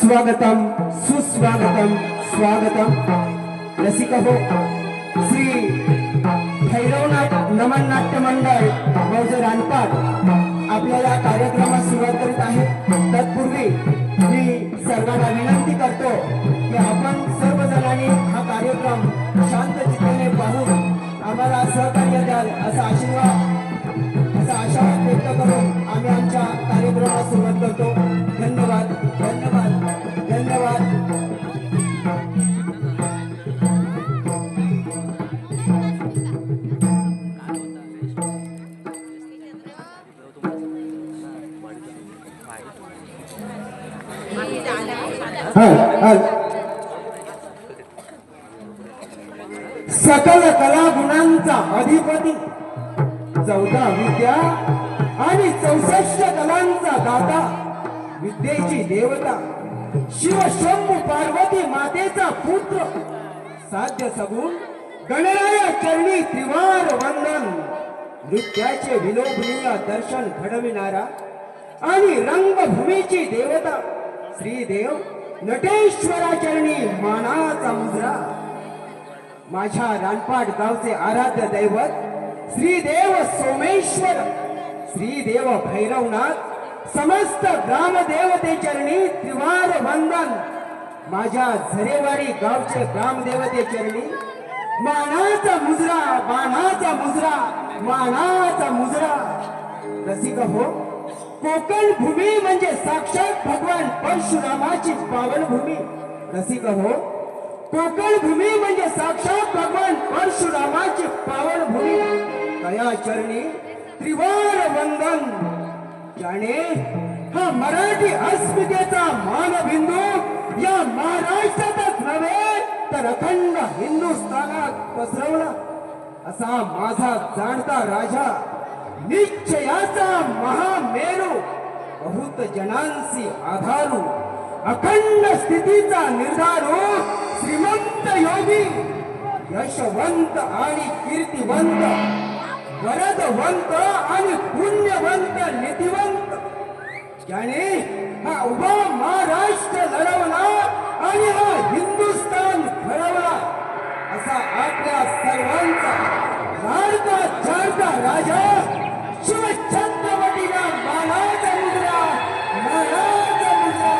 स्वागतम सुस्वागतम स्वागतम रसिका हो श्री भैरवनाथ नमन नाट्य मंडळ मौजे रानपाट आपल्याला कार्यक्रमास सुरुवात करीत आहे। तत्पूर्वी मी सर्वांना विनंती करतो की आपण सर्वजणांनी हा कार्यक्रम शांत चित्ताने पाहून आम्हाला सहकार्य द्याल असा आशावाद व्यक्त करून आम्ही आमच्या कार्यक्रमास सुरुवात करतो। धन्यवाद धन्यवाद धन्यवाद। सकल कला गुणांचा अधिपती 14 विद्या आणि 64 कलांचा दाता विद्येची देवता शिव शंभू पार्वती मातेचा पुत्र साध्य सगुण गणराया चरणी त्रिवार वंदन नृत्याचे विलोभनीय दर्शन घडविणारा आणि रंगभूमीची देवता श्रीदेव नटेश्वरा चरणी मानाचा मुजरा माझ्या रानपाट गावचे आराध्य दैवत श्रीदेव सोमेश्वर श्रीदेव भैरवनाथ समस्त ग्रामदेवते चरणी त्रिवार वंदन माझ्या झरेवाडी गावचे ग्रामदेवते चरणी मानाचा मुजरा मानाचा मुजरा मानाचा मुजरा। रसिक हो कोकण भूमी म्हणजे साक्षात भगवान परशुरामाची पावन भूमी। रसिक हो कोकण भूमी म्हणजे साक्षात भगवान परशुरामाची पावन भूमी तया चरणी त्रिवार वंदन जाणे हा मराठी अस्मितेचा मानबिंदू या महाराष्ट्रातच नव्हे तर अखंड हिंदुस्थानात पसरवला असा माझा जाणता राजा निश्चयाचा महामेरू बहुत जनांसी आधारू अखंड स्थितीचा निर्धारू श्रीमंत योगी यशवंत आणि कीर्तिवंत वरदवंत आणि पुण्यवंत नीतिवंत ज्याने हा उभा महाराष्ट्र लढवला आणि हा हिंदुस्थान घडवला असा आपल्या सर्वांचा लाडका चारता राजा शिवछत्रपतीला मानाचा मुजरा मानाचा मुजरा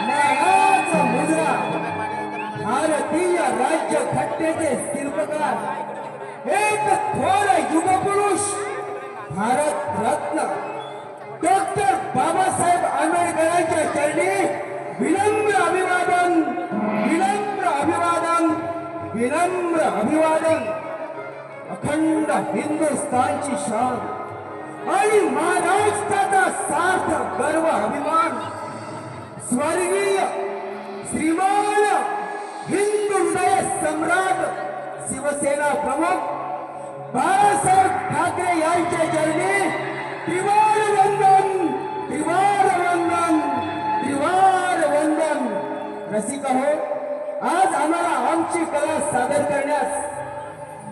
मानाचा मुजरा। भारतीय राज्य घटनेचे शिल्पकार एक थोर युगपुरुष भारत रत्न डॉक्टर बाबासाहेब आंबेडकरांच्या चरणी विनम्र अभिवादन विनम्र अभिवादन विनम्र अभिवादन। अखंड हिंदुस्थानची शान आणि महाराष्ट्राचा सार्थ गर्व अभिमान स्वर्गीय श्रीमान हिंदू हृदय सम्राट शिवसेना प्रमुख बाळासाहेब ठाकरे यांच्या चरणी त्रिवार वंदन त्रिवार वंदन त्रिवार वंदन। रसिका हो आज आम्हाला आमची कला सादर करण्यास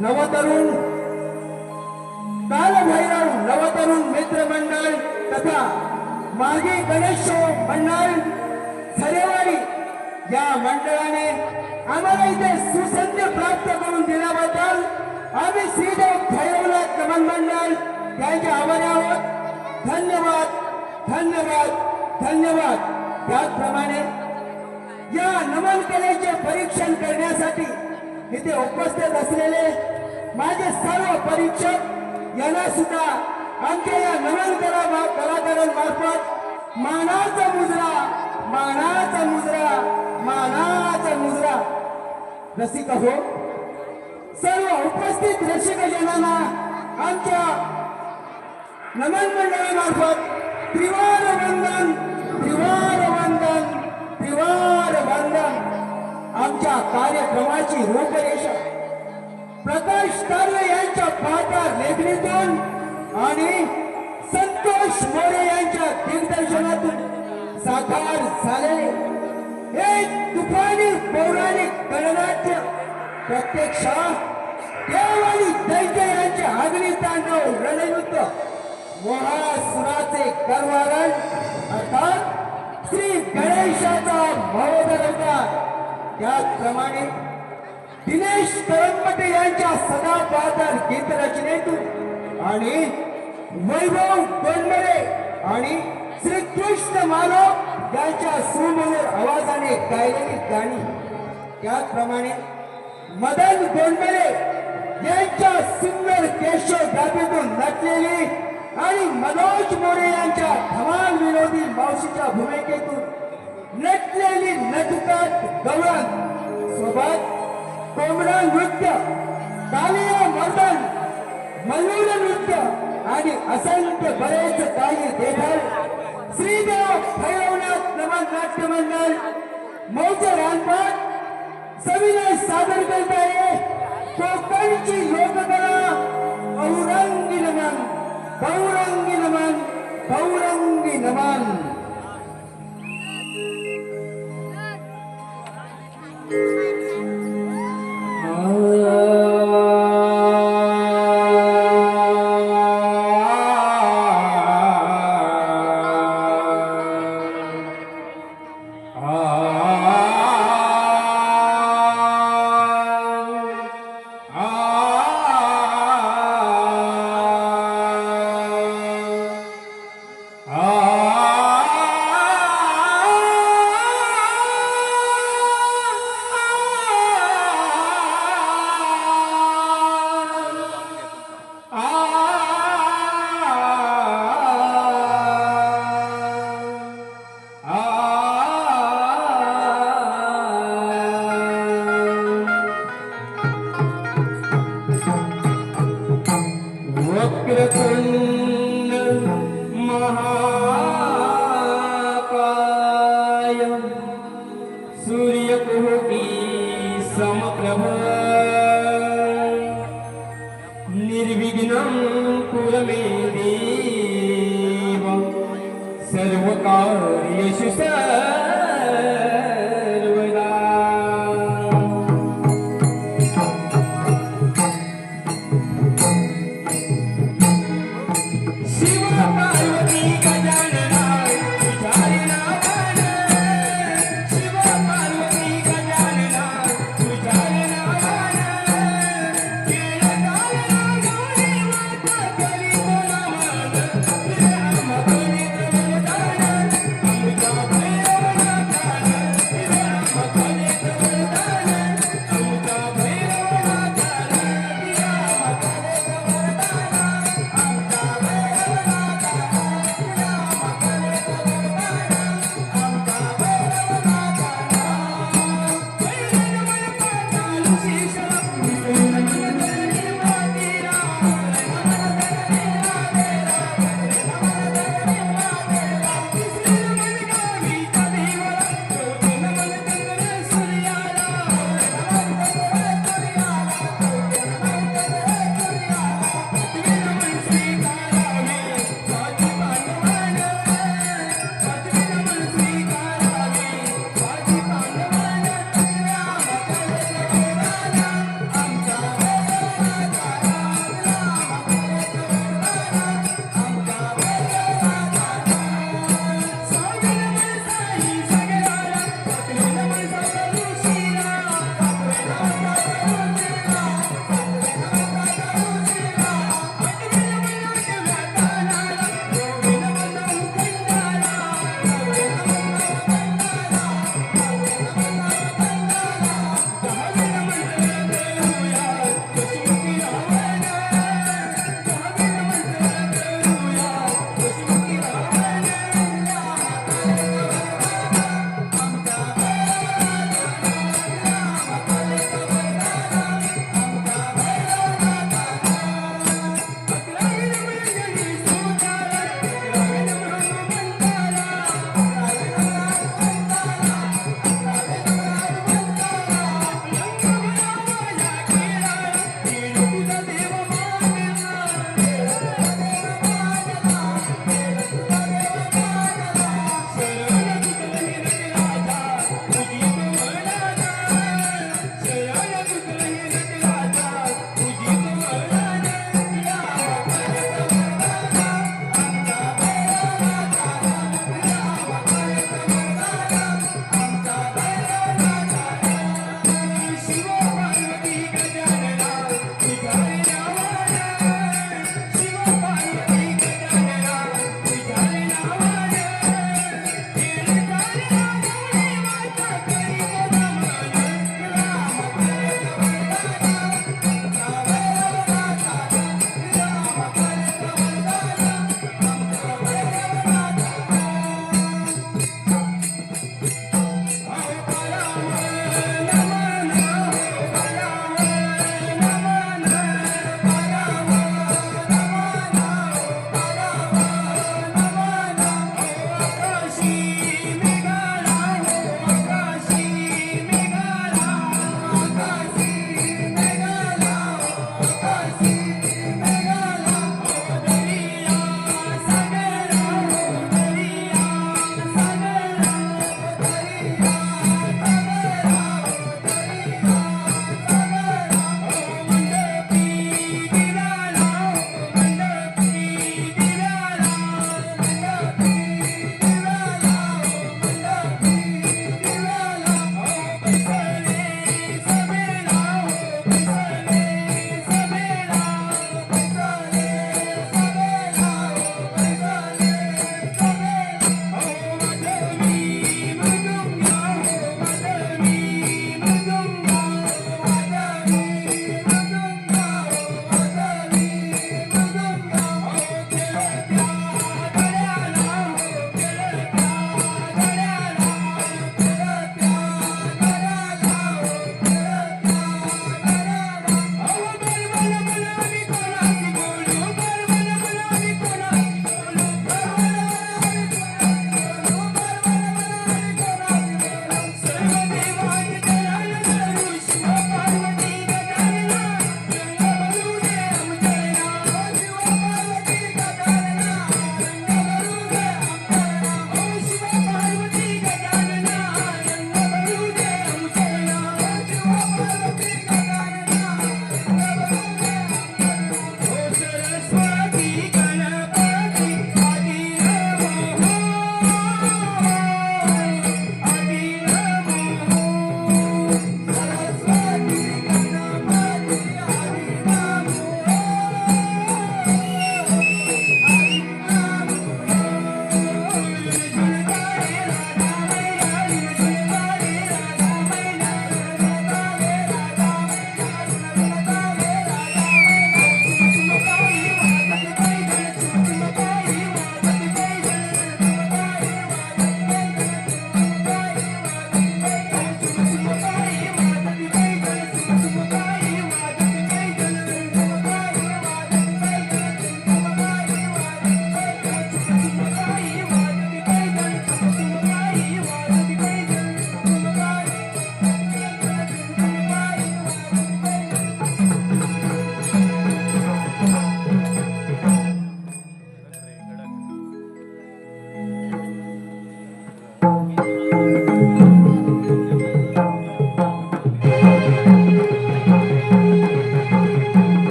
नवतरुण कालभैरव नवतरुण मित्र मंडळ तथा मागे गणेशोत्सव मंडळ झरेवाडी या मंडळाने आम्हाला इथे सुसंधी प्राप्त करून दिल्याबद्दल आम्ही श्रीदेव भैरवनाथ नमन मंडळ यांचे आभारी आहोत। धन्यवाद धन्यवाद धन्यवाद। त्याचप्रमाणे या नमन कलेचे परीक्षण करण्यासाठी इथे उपस्थित असलेले माझे सर्व परीक्षक यांना सुद्धा आमच्या या नमन कलाकारांमार्फत मानाचा मुजरा मानाचा मुजरा मानाचा मुजरा। रसिक हो सर्व उपस्थित रसिकजनांना आमच्या नमन मंडळामार्फत त्रिवार वंदन त्रिवार वंदन त्रिवार वंदन। आमच्या कार्यक्रमाची रूपरेषा प्रकाश तारवे यांच्या पाठार लेखणीतून आणि संतोष मोरे यांच्या दिग्दर्शनातून साकार झालेले एक तुफानी पौराणिक गणनाट्य प्रत्यक्षात देव आणि दैत्य यांचे अग्नितांडव रणयुद्ध महासुराचे करवारण अर्थात श्री गणेशाचा महोदय होता. त्याचप्रमाणे दिनेश करमटे यांच्या सदाबहार गीत रचनेतून आणि वैभव गोंडरे आणि श्री कृष्ण मानव यांच्या सुमधुर आवाजाने गायलेली गाणी, त्याचप्रमाणे मदन गोंडरे यांच्या सुंदर केशोग्राफीतून नटलेली आणि मनोज मोरे यांच्या धमाल विनोदी मावशीच्या भूमिकेतून नटलेली नटतात गवळण सोबत कोंबडा नृत्य, कालिया मर्दन, मल्लूर नृत्य आणि असंख्य बरेच काही देखील श्रीदेव भैरवनाथ नमन नाट्य मंडळ मौजे रानपाट सविनय सादर करत आहे. कोकणची लोककला बहुरंगी नमन, बहुरंगी नमन, बहुरंगी नमन. वक्रतुंड महाकाय सूर्यकोटि समप्रभ निर्विघ्नं कुरु मे देव सर्वकार्येषु सर्वदा.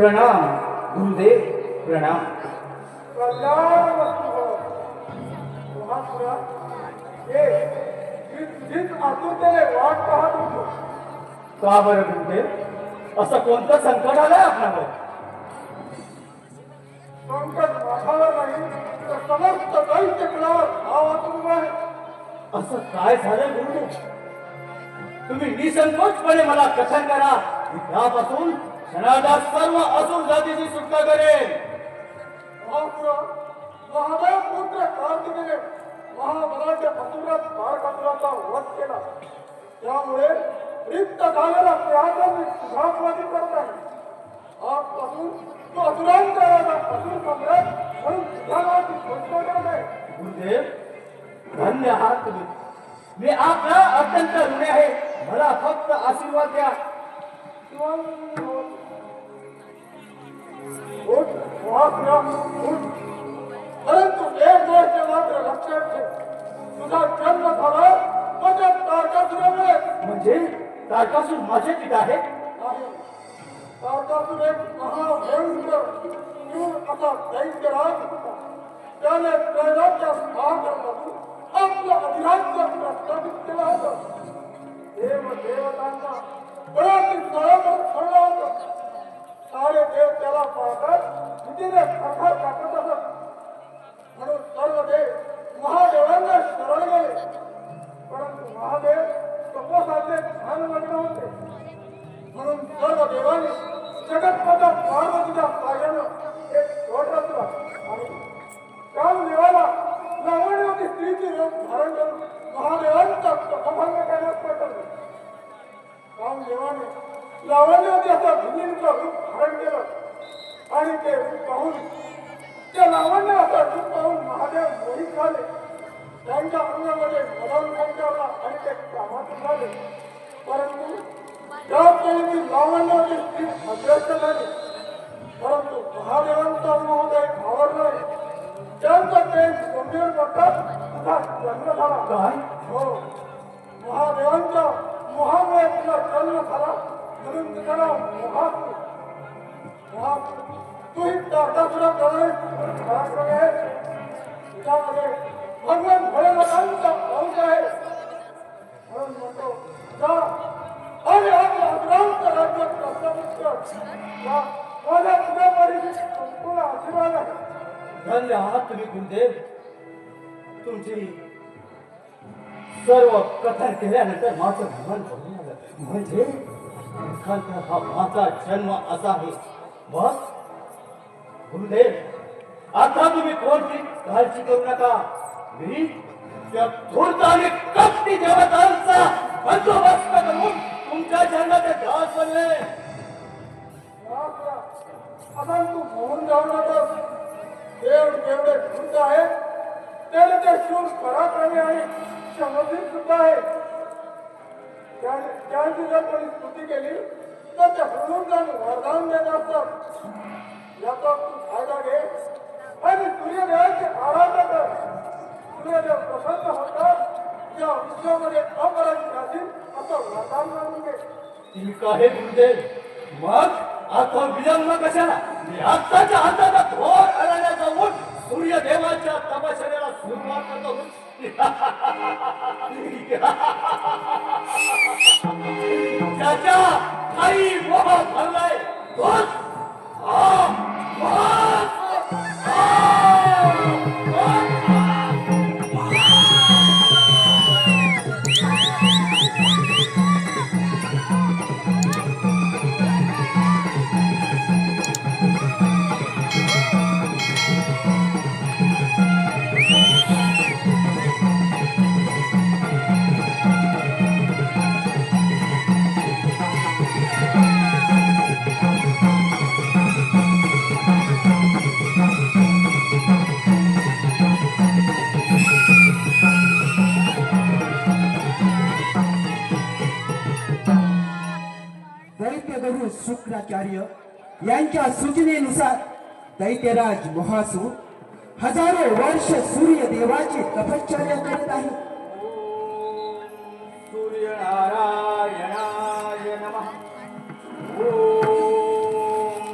प्रणाम गुरुदेव प्रणाम. कल्याण वस्तू हो. महापुरा हे मी तुझीच आतुरतेने वाट पाहत होतो. का बरं गुरुदेव, असं कोणतं संकट आलंय आपल्यावर? संकट माथावर नाही तर समस्त दैत्य कुळावर भाव अतुंग आहे. असं काय झालं गुरुदेव? तुम्ही निसंकोचपणे मला कथन करा. त्यापासून क्षणार्धात सर्व असुर जातीची सुटका करेल. महापुरा महादेव पुत्र कार्तिकेने महाबलाच्या असुरात तारकासुराचा वध केला. त्यामुळे रिक्त झालेला त्याचा मी सुधास्वादी करत आहे. आजपासून तो असुरांचा राजा असुर सम्राट म्हणून तुझ्या नावाची घोषणा करत आहे. गुरुदेव धन्य आहात तुम्ही. मी आपला अत्यंत ऋणी आहे. मला फक्त आशीर्वाद द्या. उठ महापुरा उठ. परंतु एक गोष्ट मात्र लक्षात ठेव. तुझा जन्म झाला तो त्या तारकासुरामुळे म्हणजे तारकासूर माझे पिता आहे? आहे. तारकासुर एक महाभयंकर क्रूर असा दैत्यराज होता. त्याने त्रैलोक्या महाकर्मातून आपलं अधिराज्य प्रस्थापित केलं होतं. देवतांना बळाची तळमळ सोडलं होतं. सारे देव त्याला पाहतात भीतीने थरथर कापत असत. म्हणून सर्व देव महादेवांना शरण गेले. परंतु महादेव तपोसाचे ध्यानमग्न होते. म्हणून सर्व देवांनी जगतमाता पार्वतीच्या पायानं एक शोध रचला आणि कामदेवाला लावण्यवती स्त्रीचे रूप धारण करून महादेवांचा तपभंग करण्यास पाठवले. कामदेवाने लावण्यवती असा भिनीचं रूप धारण केलं आणि ते रूप पाहून त्या लावण्य असं रूप पाहून महादेव मोहित झाले. त्यांच्या अंगामध्ये मदन संचारला आणि ते कामातून झाले. परंतु त्याच वेळी ती लावण्यवती स्त्री अग्रस्त झाली. परंतु महादेवांचा महोदय आवरला नाही. त्यांचं प्रेम गंभीर करतात तुझा जन्म झाला. काय? हो, महादेवांच्या मोहामुळे तुझा जन्म झाला. म्हणून तुझं नाव मोहासूर. मोहासूर तू ही तारकासुराप्रमाणे पराक्रमी आहे. तुझ्यामध्ये भगवान भोलेनाथांचा अंश आहे. म्हणून म्हणतो जा आणि आपल्या असुरांचं राज्य प्रस्थापित कर. माझ्या तुझ्यावरील संपूर्ण आशीर्वाद आहे. धन्य आहात तुम्ही गुरुदेव. तुमची सर्व कथन केल्यानंतर माझं मन भरून आलं. म्हणजे एखादा हा माझा जन्म असा आहे. मग गुरुदेव आता तुम्ही कोणती काळजी करू नका. मी त्या धूर्त आणि कपटी देवतांचा बंदोबस्त करून तुमच्या जन्माचे दास बनले. आता तू मोहून जाऊ नकोस. देव जेवढे धूर्त आहे तेवढे ते शूर पराक्रमी आणि क्षमशील सुद्धा आहे. त्यांची जर कोणी स्तुती केली तर त्या हृदून जाऊन वरदान देत असतात. याचा तू फायदा घे आणि सूर्यदेवाची आराधना कर. सूर्यदेव प्रसन्न होतात या विश्वामध्ये अपराजित राहतील असं वरदान मानून घे. ठीक आहे गुरुदेव. मग आता विलंब कशाला? मी आत्ताच्या हाताचा थोर अरण्याचा ऊट सूर्यदेवाच्या तपश्चर्याला सुरुवात करतो. ज्याच्या काही मोह भरलाय तोच दैत्यगुरु शुक्राचार्य यांच्या सूचनेनुसार दैत्यराज मोहासूर हजारो वर्ष सूर्यदेवाची तपश्चर्या करत आहे. सूर्यनारायणाय नमः. ओम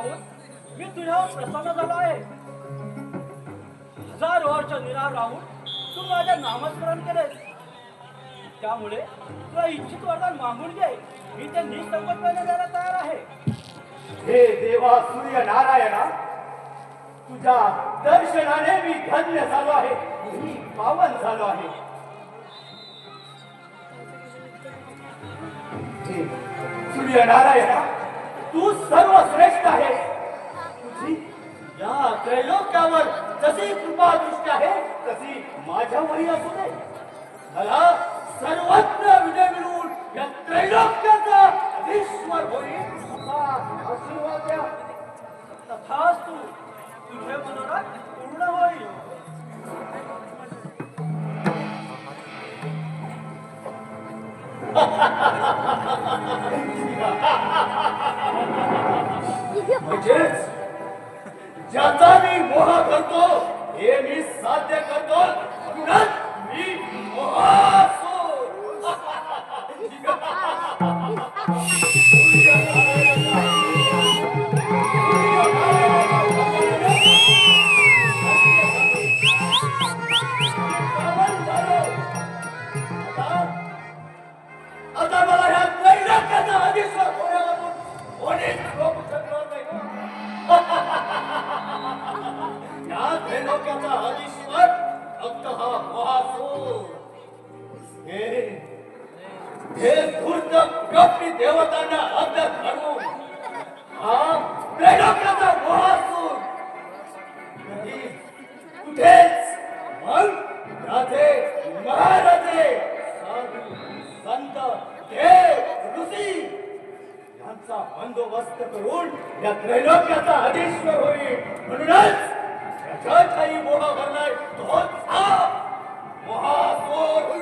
पाहून मी तुझ्यावर प्रसन्न झालो आहे. 1000 वर्ष निराळ राहून तू माझ्या नामस्मरण केलेस. त्यामुळे तुला इच्छित वरदान मागून घे. मी ते निसंकोचपणे द्यायला तयार आहे. हे देवा सूर्य नारायणा, तुझ्या दर्शनाने मी धन्य झालो आहे, मी पावन झालो आहे. हे सूर्य नारायणा, तू सर्वश्रेष्ठ आहे. तुझी या त्रैलोक्यावर जशी कृपा दृष्टी आहे तशी माझ्यावरही असू दे. मला सर्वत्र विजय मिळवून या त्रैलोक्याचा ईश्वर होईल असा आशीर्वाद द्या. तथास्तु, तुझे मनोरथ पूर्ण होईल. म्हणजेच ज्याचा मी मोह करतो हे मी साध्य करतो, म्हणूनच मी मोहासुर. आता मला ह्या त्रैलोक्याचा अधीश्वर होण्यावरून कोणीच रोखू शकणार नाही. या त्रैलोक्याचा अधीश्वर फक्त हा मोहासूर. हे धूर्त कपटी देवतांना अद्द घडवून हा त्रैलोक्याचा मोहासूर कधी कुठेच मग राजे महाराजे साधू संत देव ऋषी यांचा बंदोबस्त करून या त्रैलोक्याचा अधीश्वर होईल. म्हणूनच त्याच्या काही मोह भरलाय तोच हा महासूर.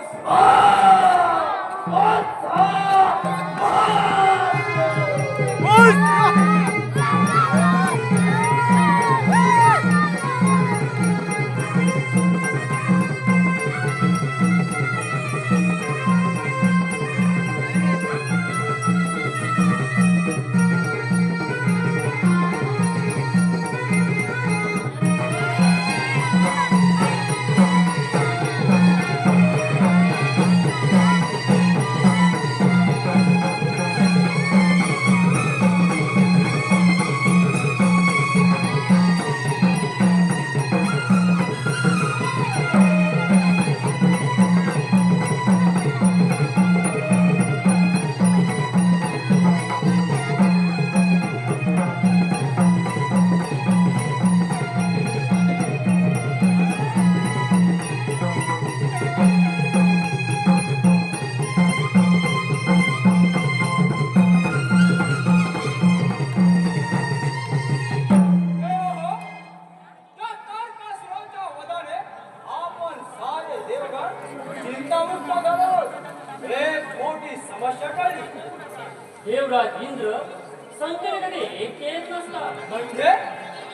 देवराज इंद्र संकटाकडे एक येत नसतात. म्हणजे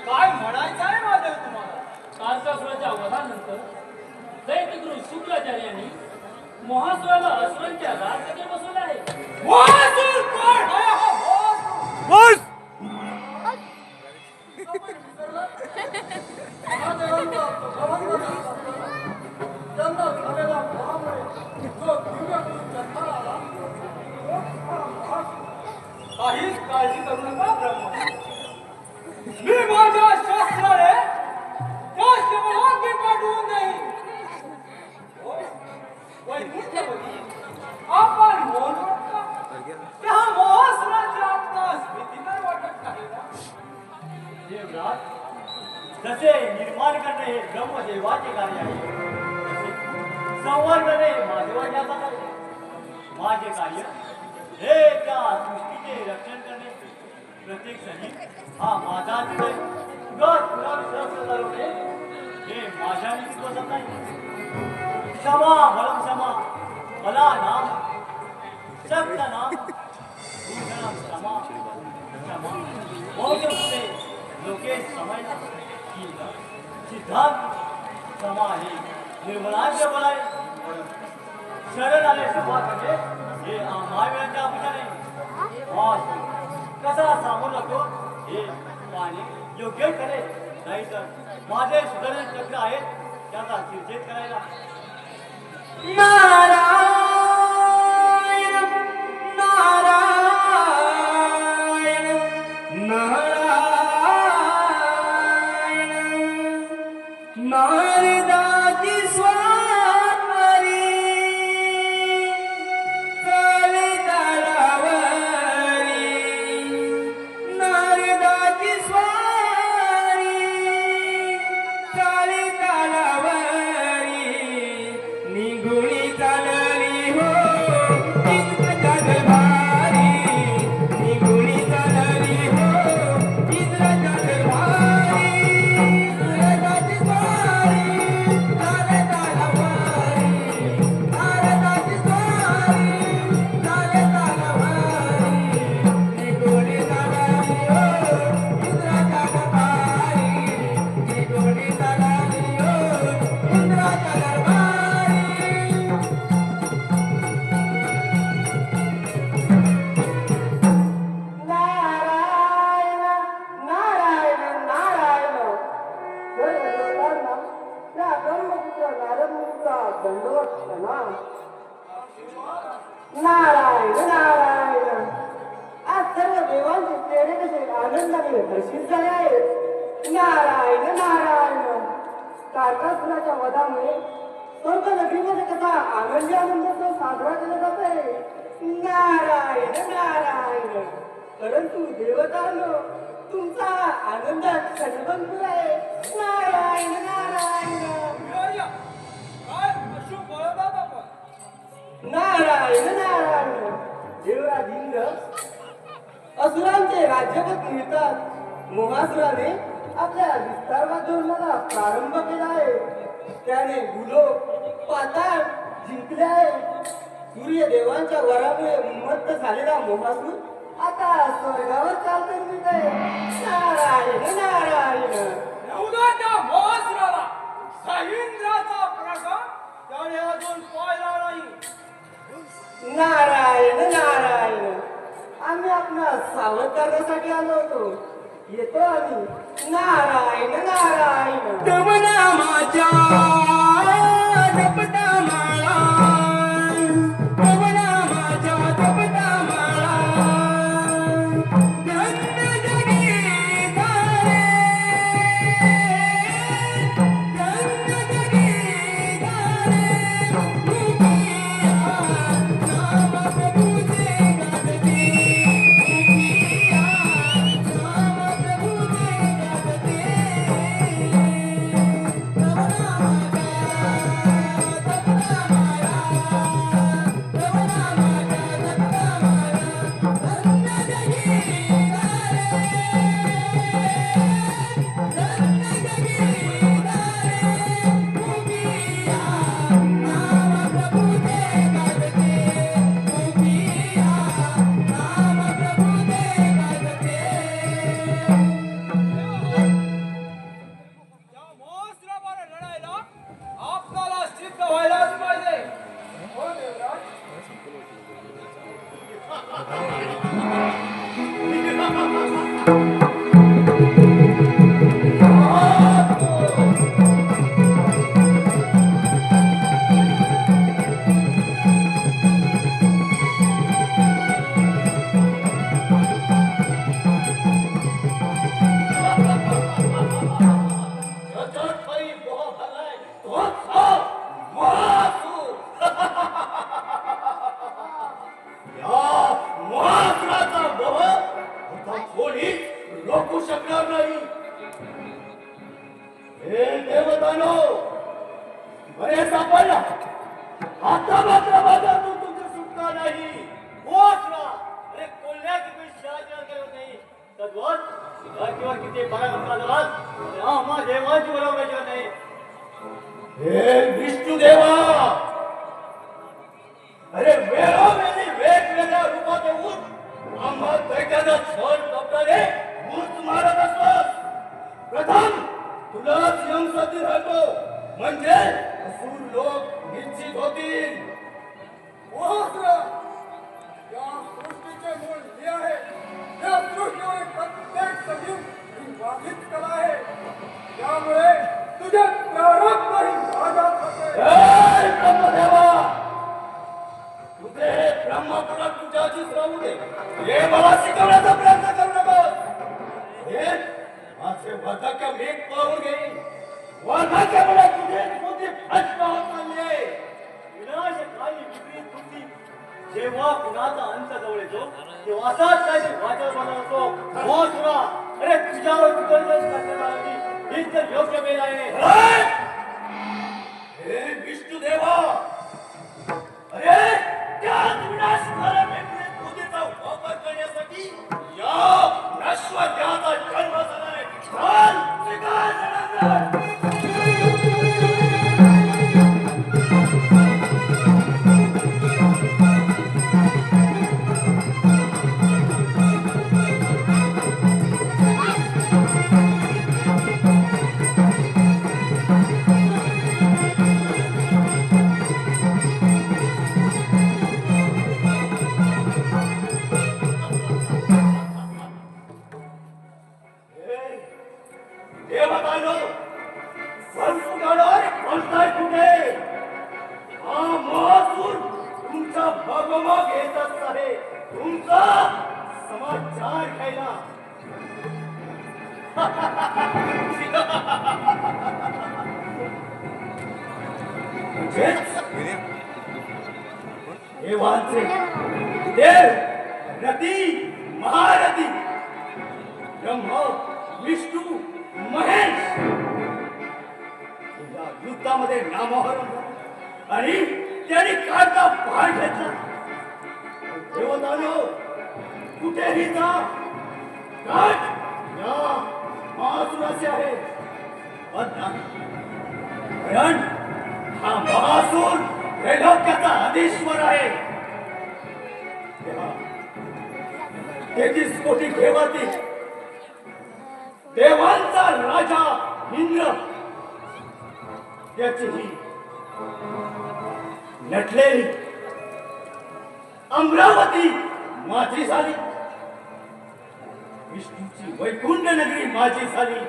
काय म्हणायचं आहे महादेव तुम्हाला? तारकासुराच्या वधानंतर दैत्यगुरु शुक्राचार्यांनी मोहासुराला असुरांच्या राजगेर बसवले आहे. महासूर कोण आहे हा महासूर? महादेवांचा भगवंत त्यांना झालेला मोहामुळे जो दिव्य गुरु जन्माला आला, काहीच काळजी करू नका ब्रह्मा. मी माझ्या शास्त्राने त्या शिवरांगी पाठवून देईन. वैकुंठपती, आपण म्हणून त्या मोहासुराची आपणास भीती नाही वाटत नाही ना? देवराज, जसे निर्माण करणे हे ब्रह्मदेवाचे कार्य आहे, तसे संहार करणे हे महादेवाचे हातात आहे. माझे कार्य हे त्या सृष्टीचे रक्षण करणे. प्रत्येक क्षणी हा माझा हृदय सहस्र चालवणे हे माझ्या नीतीत बसत नाही. क्षमा बलम क्षमा, बला नाम शक्त नाम, भूषणम क्षमा क्षमा, मौजपुते लोकेश समयला सिद्धांत क्षमा आहे. निर्मलांच्या बलाय शरण आले क्षमा करणे हे महावीरांच्या अपेक्षा नाही. कसा सांगू नको हे पाहणे योग्य ठरेल. नाही तर माझे सुधारण चक्र आहेत त्याचा निर्षेध करायला. नारायण नारायण नारायण नारदाची स्वारी चाले तालावरी नारदाची स्वारी चाले तालावरी निगुणी चालली हो इंद्रच्या दरबारी निगुणी चालली हो इंद्रच्या दरबारी नारदाची स्वारी चाले तालावरी नारदाची स्वारी चाले तालावरी निगुणी चालली हो इंद्रच्या दरबारी निगुणी चालली हो इंद्रच्या दरबारी. नारायण नारायण नारायण सर्व देवतांना त्या ब्रह्मपुत्र नारदमुनीचा दंडवत प्रणाम. नारायण नारायण आज सर्व देवांचे चेहरे कसे आनंदाने हर्षित झाले आहेत. नारायण नारायण तारकासुराच्या वधामुळे स्वर्ग नगरीमध्ये कसा आनंदी आनंदोत्सव साजरा केला जातोय. नारायण नारायण परंतु देवतांनो तुमचा आनंद क्षणभंगूर आहे. नारायण नारायण काय अशुभ बोलतात आपण. नारायण नारायण देवराज इंद्र असुरांचे राज्यपद मिळतात. मोहासुराने आपल्या विस्तारवाद धोरणाला प्रारंभ केला आहे. त्याने भूलोक पाताळ जिंकले आहे. सूर्यदेवांच्या वरामुळे उन्मत्त झालेला मोहासूर आता स्वर्गावर चालते मिळत आहे. नारायण नारायण एवढ्या मोहासुराला साहिंद्राचा प्रकार त्याने अजून पाहिला नाही. नारायण नारायण आम्ही आपला सावध करण्यासाठी आलो होतो. येतो आम्ही. नारायण नारायण तव नामाच्या जपता माळा तव नामाच्या जपता माळा धन्य जगी धारे धन्य जगी धारे मुखिया नाम प्रभूचे गाजते मुखिया नाम प्रभूचे गाजते तव नामाच्या जपता माळा तव नामाच्या जपता माळा धन्य जगी धारे धन्य जगी धारे मुखिया नाम प्रभूचे गाजते मुखिया नाम प्रभूचे गाजते. त्या मोहासुराबरोबर लढायला आपल्याला सिद्ध व्हायलाच पाहिजे. हो देवराज सतत काही मोह भरलाय तोच हा मोहासूर. या मोहासुराचा मोह आता कोणीच रोखू शकणार नाही. हे देवतानो बरे सापडला. आता मात्र माझ्यातून तुमची सुटका नाही. मोहासुरा अरे कोल्ह्याची काही शिळाशिळा करत नाही. तद्वत किंवा किती पराक्रम झालास आम्हा देवाची बरोबर नाही. हे विष्णू देवा अरे वेळोवेळी वेगवेगळ्या रूपात येऊन आम्हा दैत्याचा छळ कपडाने मूर्त मारत असतोस. प्रथम तुलाच यमसती राहतो म्हणजे असुर लोक निश्चित होतील. मोहासुरा या सृष्टीचे मूळ हे आहे. या सृष्टीवर प्रत्येक सजीव माझे वार्धक्य मी पळवून घेईन. वार्धक्यामुळे तुझे बुद्धी भ्रष्ट होत चालली. विनाशकारी विपरीत बुद्धी जेव्हा कुणाचा अंत जवळ येतो तेव्हा असाच काहीतरी वाचन बनवतो. हो तुला अरे तुझ्यावर तुझं करण्यासाठी हीच तर योग्य वेळ आहे. हे विष्णुदेवा, अरे त्या विनाशकारी बुद्धीचा वापर करण्यासाठी या नश्वराचा जन्म झालाय. चल, स्वीकार जनार्दन. देवतांनो, संस्कारावर बोलताय कुठे? हा महासूर तुमचा भगमग येतच आहे. तुमचा समाचार घ्यायला. देवांचे देव, रती, महारथी, ब्रह्म, विष्णू, महेश या युद्धामध्ये नामोहरम झाले आणि त्यांनी काढता भाग घेतला. देवतांनो, कुठेही जा, काठ या महासुराचे आहे. पण नाही, कारण हा महासूर त्रैलोक्याचा अधीश्वर आहे. तेव्हा 33 कोटी देवाती देवांचा राजा इंद्र त्याची ही नटलेली अमरावती माझी झाली. विष्णूची वैकुंठ नगरी माझी झाली.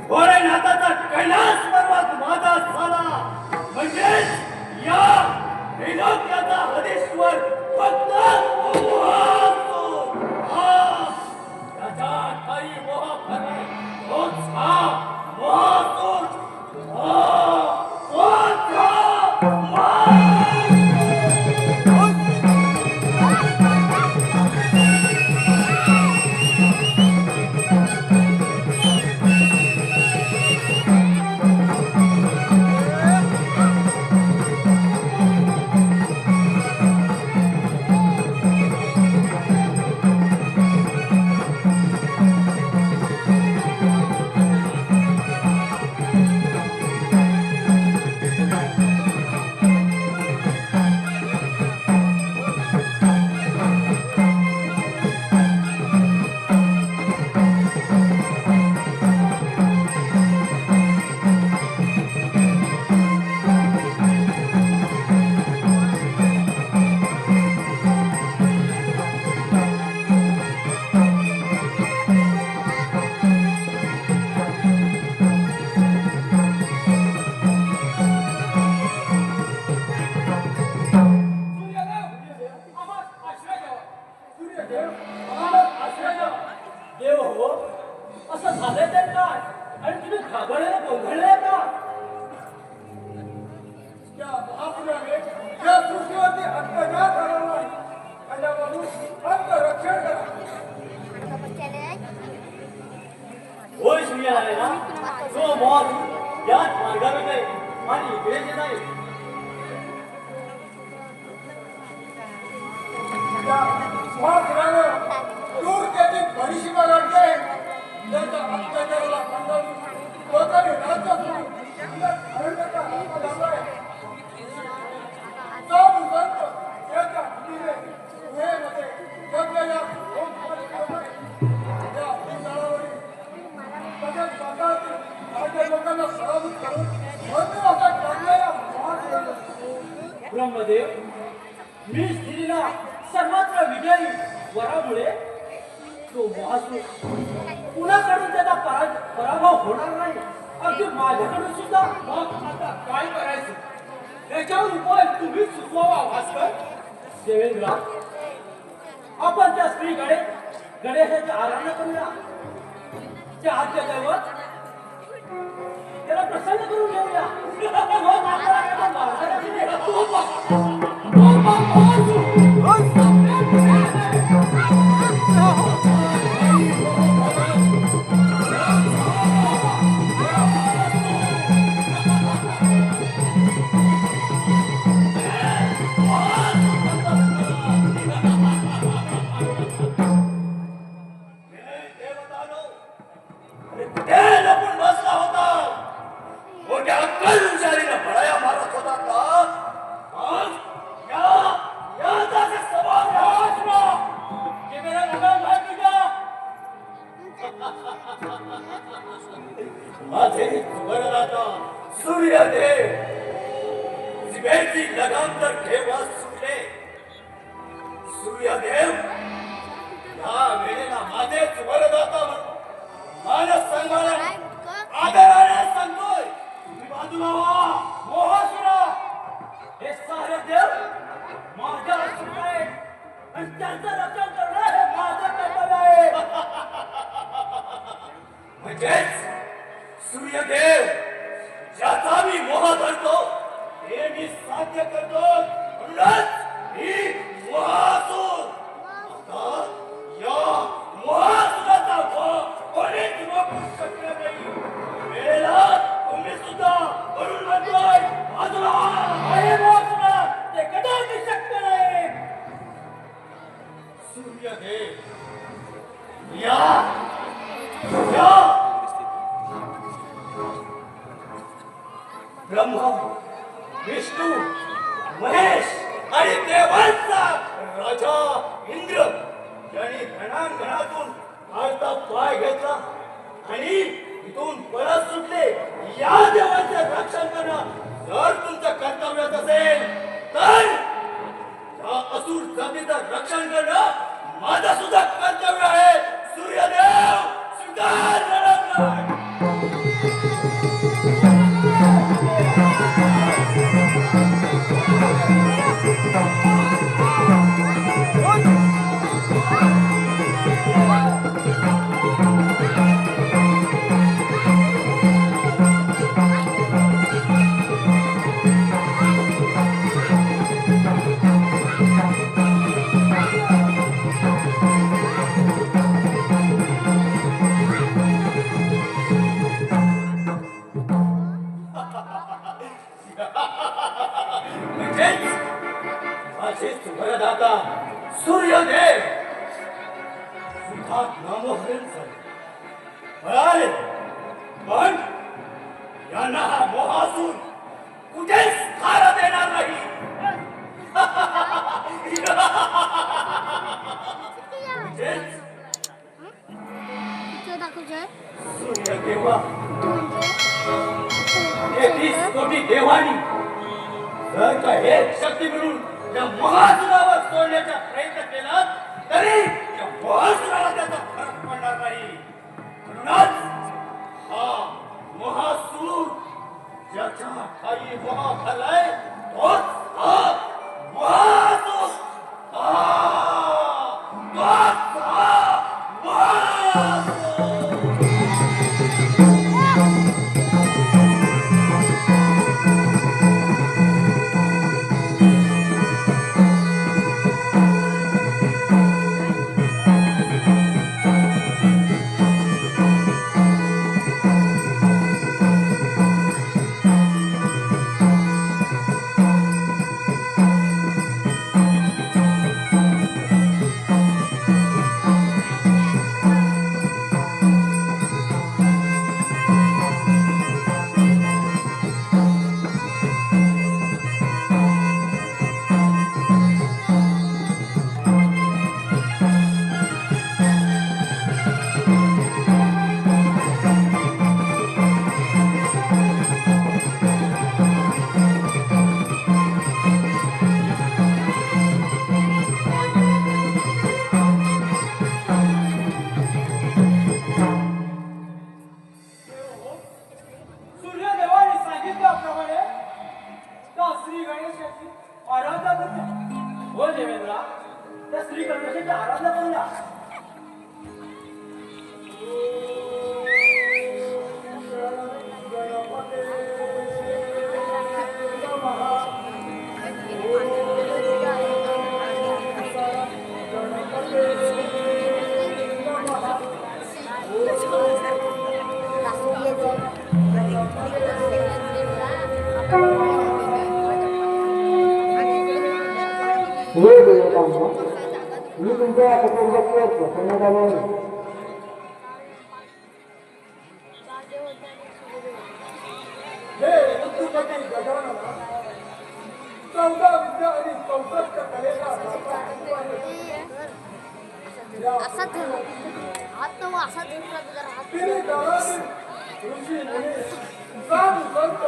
भोलेनाथाचा कैलास पर्वत माझा झाला. म्हणजेच या त्रैलोक्याचा हदेश्वर फक्त महासूर. त्याच्या ठाई मोह भरला तोच हा महासूर. तोच हा महासूर. देव हो, असं झालंय तर काय? आणि तुम्ही घाबरले गोंधळले का? त्या महापुराने या सृष्टीवरती अत्याचार करावा नाही. त्याच्यापासून अंत रक्षण करा. होय सूर्यनारायणा, जो महासूर याच मार्गाने जाईल आणि इकडे जे जाईल त्या महापुरानं दूर त्याची परिसीमा गाठली. त्याच्या अत्याचाराला खंडन लोकांनी राज्य सोडून अरण्याचा रस्ता लावलाय. साधू संत याच्या हातीने गुहेमध्ये जगलेल्या या पिंडाळावरील तसेच भारतातील राज्य लोकांना पराभूत करून मृत्यूवासा टाकलेल्या महापुरानं ब्रह्मदेव, मी स्त्रीला सर्वत्र विजयी वरामुळे तो महासूर कुणाकडून त्याचा पराभव होणार नाही. अगदी माझ्याकडून सुद्धा. मग आता काय करायचं? त्याच्यावर उपाय तुम्हीच सुचवावा भास्कर. देवेंद्र, आपण त्या स्त्रीकडे गणेशाची आराधना करूया. जे आद्य दैवत त्याला प्रसन्न करून घेऊया. रोज आपल्याला महाराजाची नाही. तू देवतानो, ते लपून बसला होता. मोठ्या अक्कल हुशारीनं फळाया मारत होता का? आज या जागेत सभा घ्यावा. जे मेरा लगाम है तुझा. माझे वरदाता सूर्यदेव, जिभेची लगाम तर केव्हा सुटले. सूर्यदेव, या वेळेला माझेच वरदाता म्हणून मानस संघाला आदराने सांगतोय, तुम्ही बाजूला व्हा. मोहासुरा हे सारे देव माझ्या असून आहे आणि त्यांचं रक्षण करणं हे माझं कर्तव्य आहे. म्हणजेच सूर्यदेव, ज्याचा मी मोह धरतो ते मी साध्य करतो. म्हणूनच ही मोहासूर. आता या मोहासुराचा मोह कोणीच रोखू शकले नाही. वेळेला तुम्ही सुद्धा म्हणून म्हणतोय, बाजूला व्हा. हे मोहासुरा ते कदापि शक्य नाही. सूर्यदेव, या ब्रह्मा, विष्णू, महेश आणि देवांचा राजा इंद्र यांनी रणांगणातून आळता पाय घेतला आणि इथून परत सुटले. या देवांचे रक्षण करणं जर तुमचं कर्तव्यच असेल तर या असुर जातीचं रक्षण करणं माझं सुद्धा कर्तव्य आहे. सूर्यदेव, स्वीकार रणंगण. म्हणजेच माझेच वरदाता सूर्यदेव सुखात नामोहरण झाले. पळाले, पण यांना हा मोहासूर कुठेच थारा देणार नाही. म्हणजेच सूर्यदेवा, 33 कोटी देवानी जर का एक शक्ती मिळून या महासुरावर सोडण्याचा प्रयत्न केला तरी या महासुराला त्याचा फरक पडणार नाही. म्हणूनच हा महासूर ज्याच्या खाली मोह खालाय तोच हा महासूर. तोच हा महासूर. पूर्वक प्रसन्न झाले. हे बुद्धिपती गजानना 14 विद्या आणि 64 कलेचा दाता असा धर्म आता मग असा धर्म तिने काळातील ऋषी मुनी साधू संत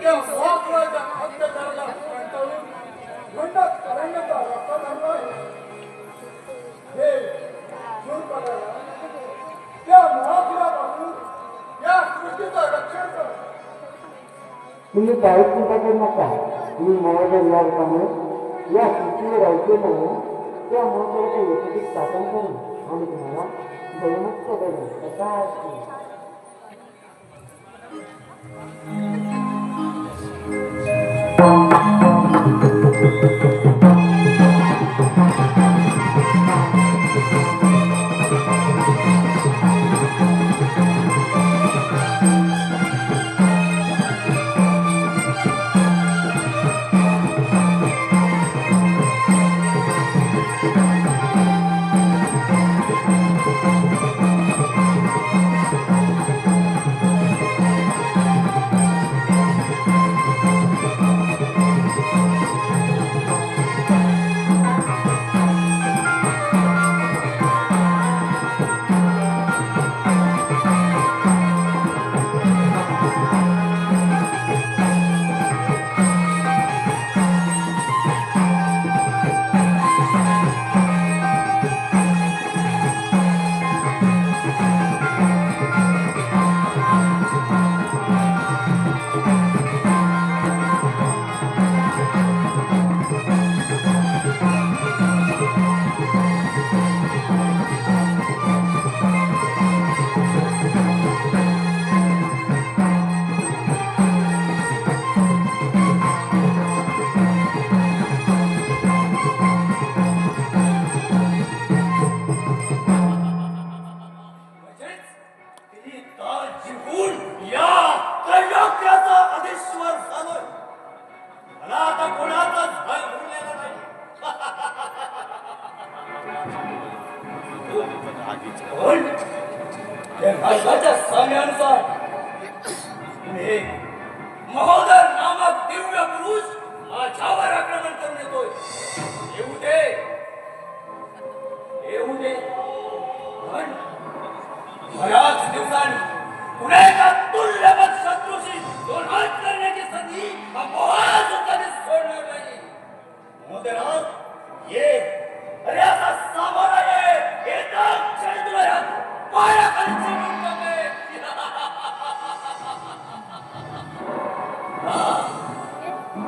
या महापुराच्या अत्याचाराला कंटाळून खंडात करण्याचा रस्ता धरला आहे. हे शूर्पणखा त्या महापुरापासून या सृष्टीचं रक्षण कर. तुम्ही काहीच चिंता करू नका. मी माझ्या विवाहामुळे या सृष्टीवर ऐकले नाही त्या महत्वाच्या यशस्वी स्थापन करून आणि तुम्हाला जयमुक्त करेन. कसा असतो भाषाच्या सांगण्यानुसार हे महोदर नामक दिव्य पुरुष माझ्यावर आक्रमण करून येतोय. येऊ दे पण बऱ्याच दिवसांनी पुन्हा एका तुल्यबत शत्रूशी दोन्हात करण्याची संधी हा मोहा सुद्धा सोडणार नाही. महोदरा ये अरे असा सामोरा ये येता क्षणी तुला या पायाखाली चिरून टाकेल.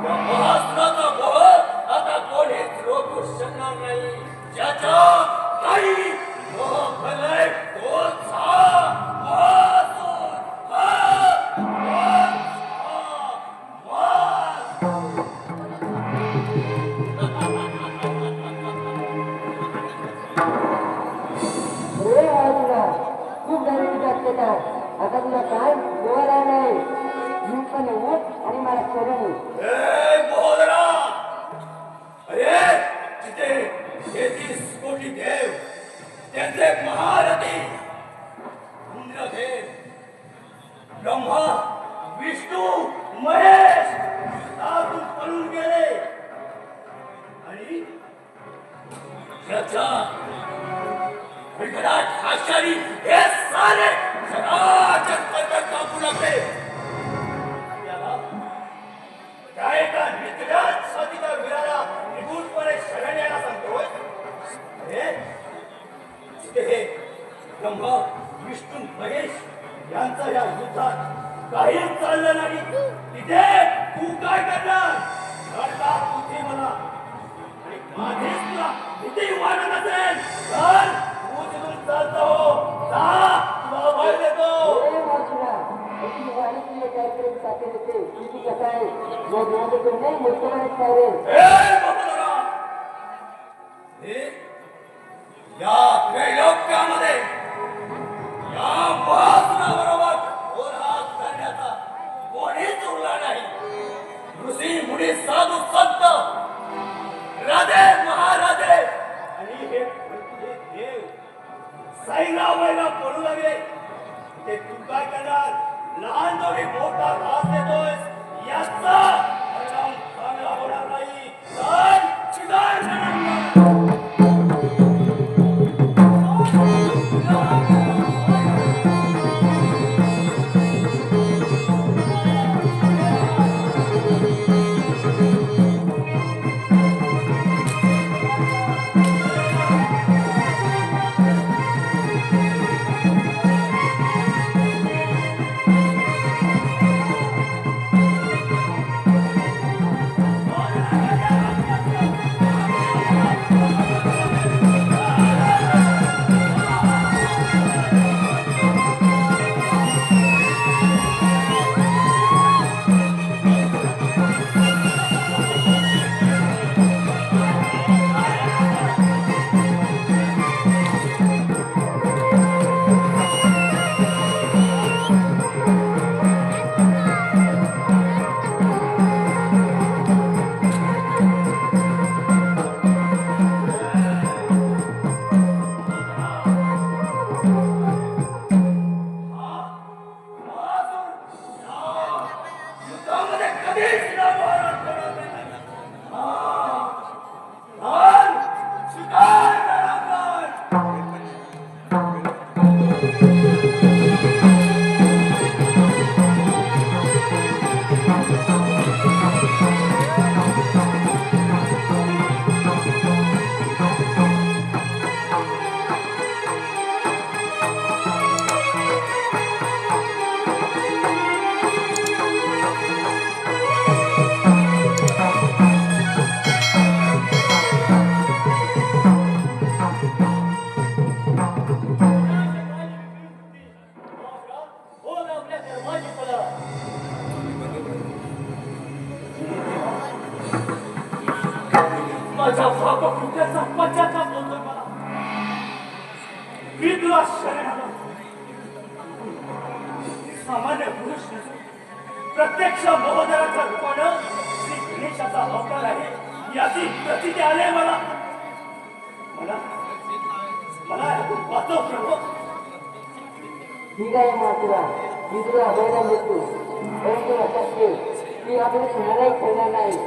या महासुराचा मोह आता कोणीच रोखू शकणार नाही. ज्याच्या काही मोह फलय तोच हा महासुर. रे तुला खूप गरजेची असते का? आता तुला काय बोलायला नाही. मी पण उठ आणि मला करून ए महोदरा, अरे तिथे 33 कोटी देव त्यांचे महारथी इंद्रदेव ब्रह्मा विष्णू महेश त्यातून पळून गेले आणि त्याच्या विघ्नात आशारी हे सारे सदाचर कर्तव्य कापू लागले. त्याला त्या एका नित्यात साथीच्या वीराला निगूढपणे शरण यायला सांगतोय. अरे तिथे हे ब्रह्मा विष्णू महेश यांचा या युद्धात काहीच चाललं नाही. तिथे तू काय करणार? लढता तुझी मला आणि माझीच तुला भीती वाटत असेल तर तू तिथून चालतो जा. तुला भय देतो. या त्रैलोक्यामध्ये या महासुराबरोबर घोरहात करण्याचा कोणीच उरला नाही. ऋषी मुनी साधू संत राजे महाराजे आणि हे ते तू काय करणार? लहान दोरी मोठा घास देतोयस याचा परिणाम चांगला होणार नाही. चल, सुधार जरा. युद्धामध्ये कधीच नामोहरण करणार नाही. चल, सुधार जरा. बोल आपल्या धर्माची फळं. माझ्या पापकृत्याचा पश्चाताप होतोय मला. मी तुला शरण आलो. सामान्य पुरुष नसून प्रत्यक्ष महोदराच्या रूपानं श्री गणेशाचा अवतार आहे याची प्रचिती आले मला. मला मला यातून वाचव प्रभू. ठीक आहे मातुरा, मी तुला अभयला देतो, परंतु लक्षात ठेव की आपण कुणालाही ठेवणार नाही.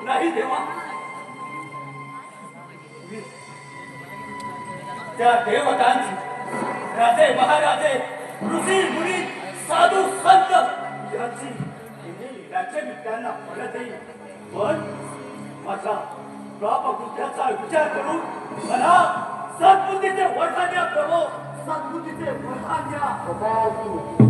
नाही देवा, त्या देवतांची राजे महाराजे ऋषी मुनी साधू संत यांची राज्य मी त्यांना परत देईन. पण माझ्या पापकृत्याचा विचार करून मला सद्बुद्धीचे वरदान द्या प्रभू. सद्बुद्धीचे वरदान द्या. कपाळाची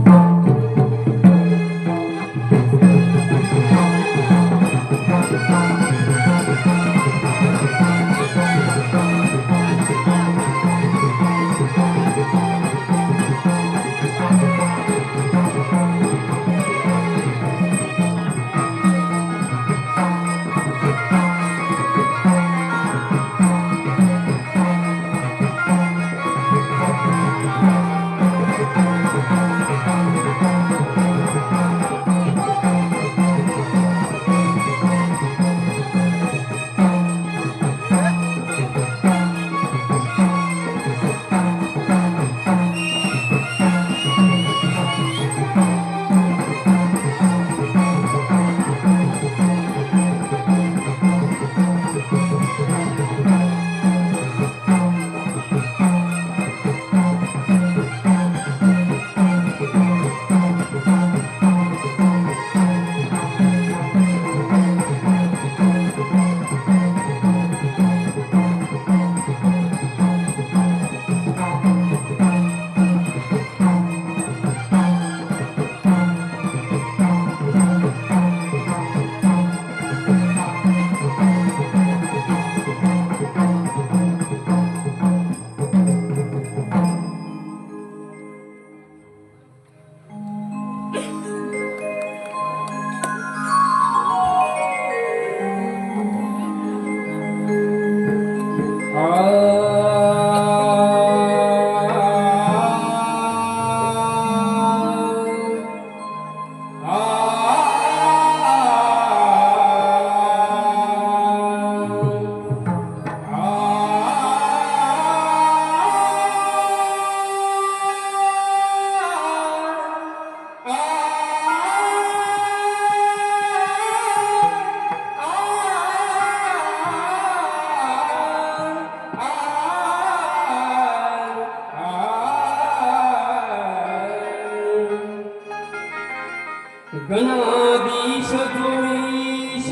गणाधीश जोईश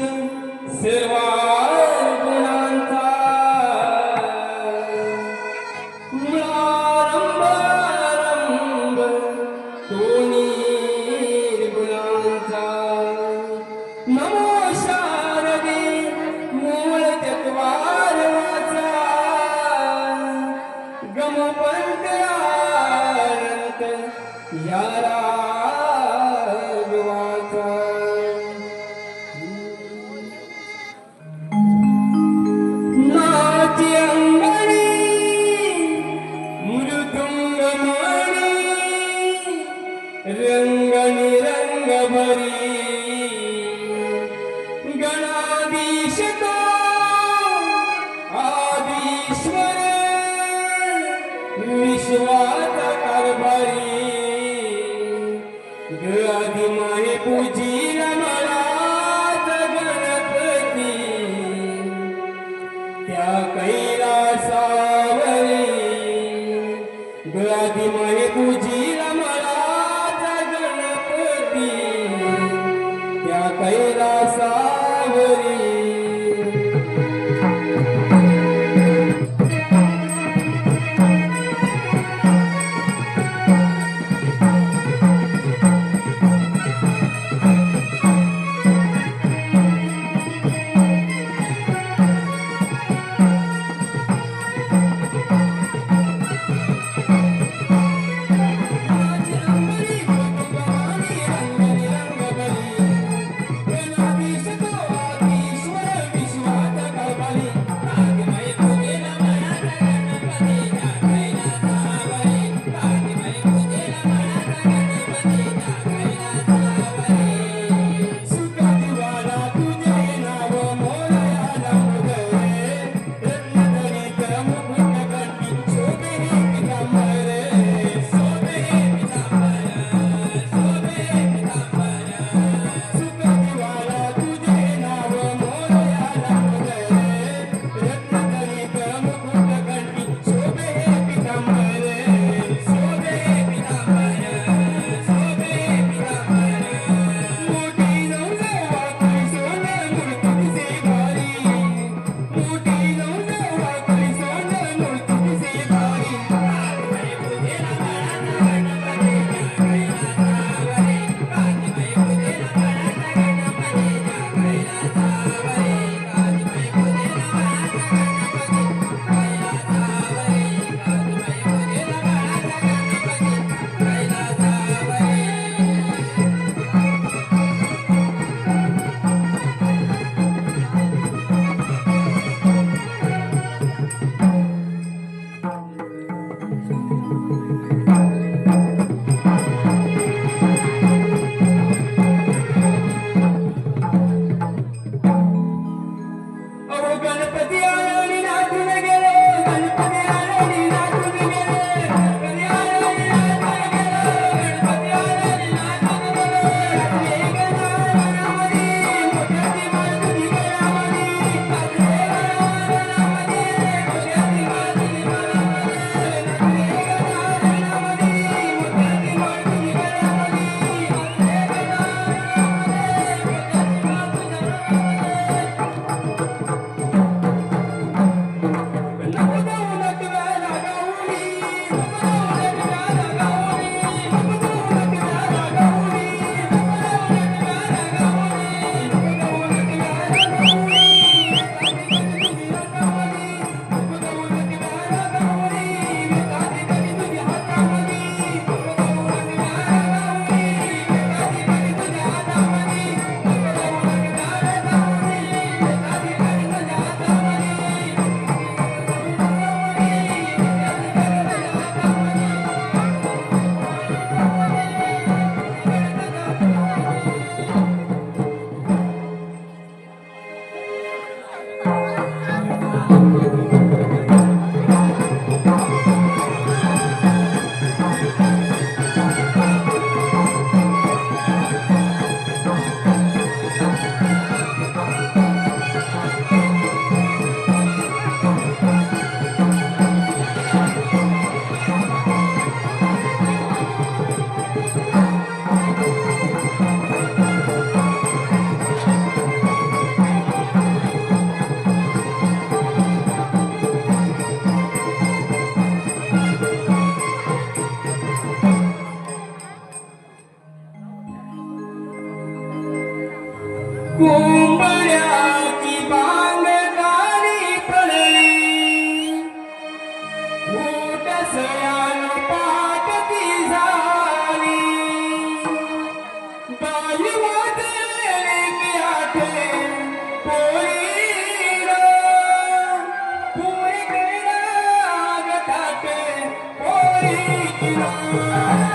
सर्वार्पणांचा मुळारंभ आरंभ तो निर्गुणांचा नमो शारदे मूळ चत्वारवाचा गमपंत अनंत या राघवाचा नाची अंगणी मृदुंगमणी रंगणी रंग भरी गणाधीश तो आदिश्वर विश्वाचा कारभारी गदी माये पूजीला मलाच गणपती त्या कैलासावरी गदी माये पूजीला मलाच गणपती त्या कैलासावरी कोंबड्याची बांगडारी पडली ऊट सयान पाटती झाली बाई वाजले की आठे पोळी पोळी कैराग ताटे पोळी बाई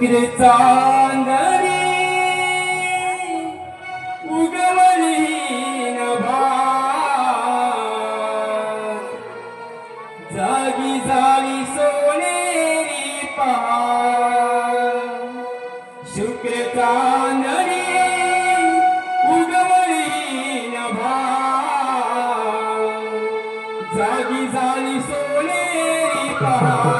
शुक्र चांदणी उगवली नभा जागी झाली सोनेरी पहाड शुक्र चांदणी उगवली नभा जागी झाली सोनेरी पहाड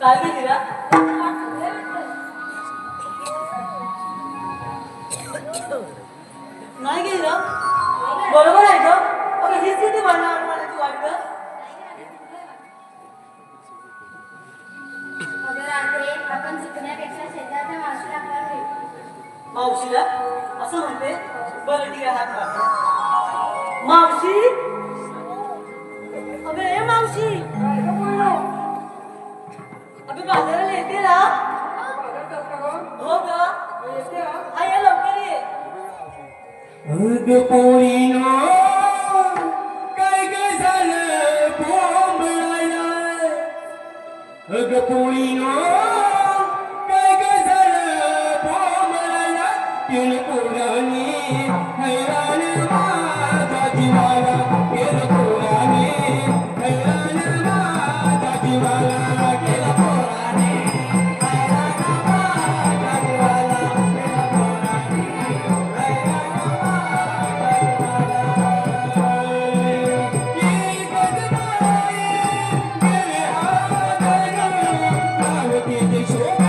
काय केली रा? नाही गेली रा? बरोबर आहे ग. अगं हीच किती भांडणाची वाट ग. अगं रात्री आपण चुकण्यापेक्षा शेजारच्या मावशीला आपल्याला भेटू. मावशीला असं म्हणते. बरं ठीक आहे हात मार. मावशी अगं ए मावशी अगं बाजाराला येते ना. हो ग हा ये लवकर ये. अगं पोरीनो काय काय झालं बोंबलायला अगं पोरीनो काय काय झालं बोंबलायला तीन पोरांनी हैराण माझा जीवाला केलं पोराने हैराण माझा जीवाला केलं पोराने हैराण माझा जीवाला केलं पोराने हैराण शोभे